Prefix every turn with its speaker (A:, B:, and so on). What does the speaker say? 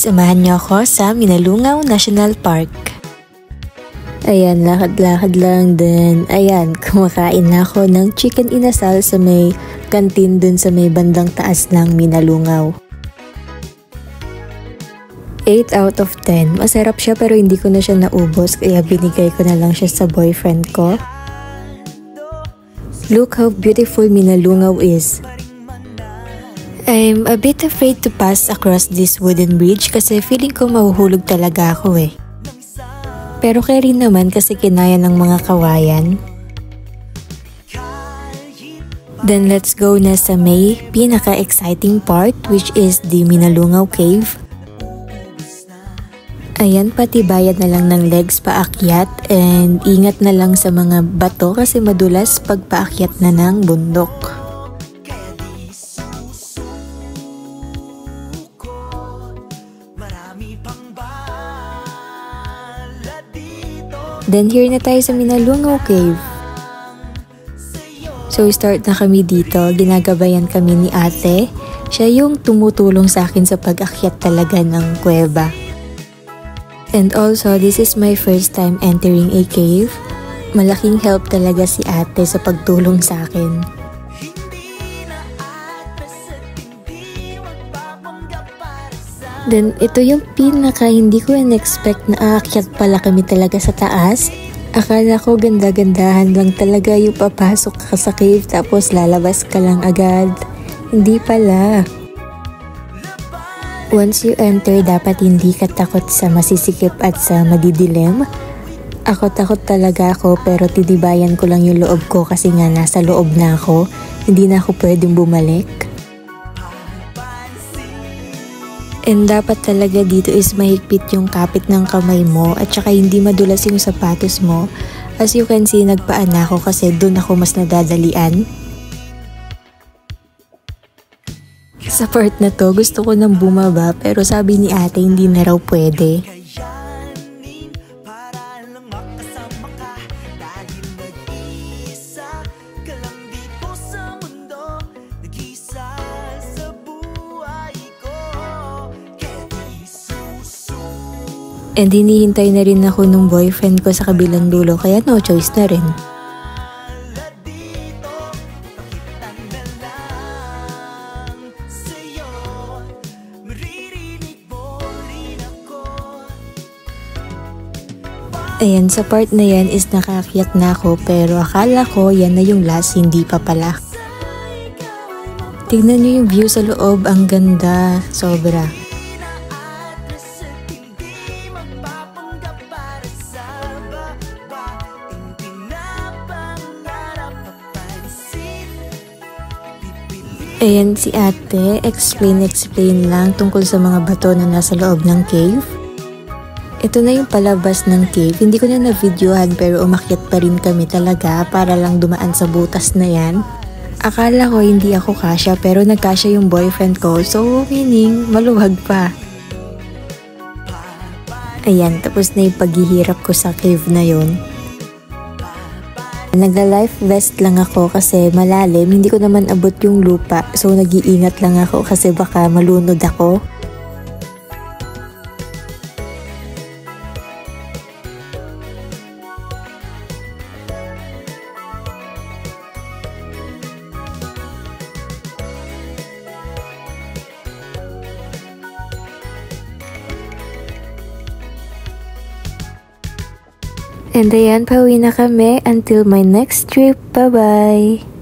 A: Samahan niyo ako sa Minalungaw National Park. Ayan, lakad-lakad lang din. Ayan, kumakain na ako ng chicken inasal sa may kantin dun sa may bandang taas ng Minalungaw. 8 out of 10. Masarap siya pero hindi ko na siya naubos kaya binigay ko na lang siya sa boyfriend ko. Look how beautiful Minalungaw is. I'm a bit afraid to pass across this wooden bridge kasi feeling ko mahuhulog talaga ako eh. Pero kaya rin naman kasi kinaya ng mga kawayan. Then let's go na sa may pinaka-exciting part which is the Minalungaw Cave. Ayan, pati bayad na lang ng legs paakyat and ingat na lang sa mga bato kasi madulas pag paakyat na ng bundok. Then here na tayo sa Minalungaw Cave. So start na kami dito, ginagabayan kami ni ate. Siya yung tumutulong sa akin sa pag-akyat talaga ng kuweba. And also, this is my first time entering a cave. Malaking help talaga si ate sa pagtulong sa akin. Then, ito yung pinaka hindi ko in-expect na aakyat pala kami talaga sa taas. Akala ko ganda-gandahan lang talaga yung papasok ka sa cave tapos lalabas ka lang agad. Hindi pala. Once you enter, dapat hindi ka takot sa masisikip at sa madidilim. Ako takot talaga ako pero titibayan ko lang yung loob ko kasi nga nasa loob na ako. Hindi na ako pwedeng bumalik. And dapat talaga dito is mahigpit yung kapit ng kamay mo at saka hindi madulas yung sapatos mo. As you can see, nagpaan ako kasi doon ako mas nadadalian. Sa part na to, gusto ko nang bumaba pero sabi ni ate hindi na raw pwede. And hinihintay na rin ako nung boyfriend ko sa kabilang dulo kaya no choice na rin. Ayan, sa part na yan is nakaakyat na ako pero akala ko yan na yung last, hindi pa pala. Tignan nyo yung view sa loob, ang ganda, sobra. Ayan si ate, explain lang tungkol sa mga bato na nasa loob ng cave. Ito na yung palabas ng cave, hindi ko na na-videohan pero umakyat pa rin kami talaga para lang dumaan sa butas na yan. Akala ko hindi ako kasya pero nagkasya yung boyfriend ko so meaning maluwag pa. Ayan, tapos na yung paghihirap ko sa cave na yun. Nagla-life vest lang ako kasi malalim, hindi ko naman abot yung lupa so nag-iingat lang ako kasi baka malunod ako. And ayan, pauwi na kami until my next trip. Bye-bye!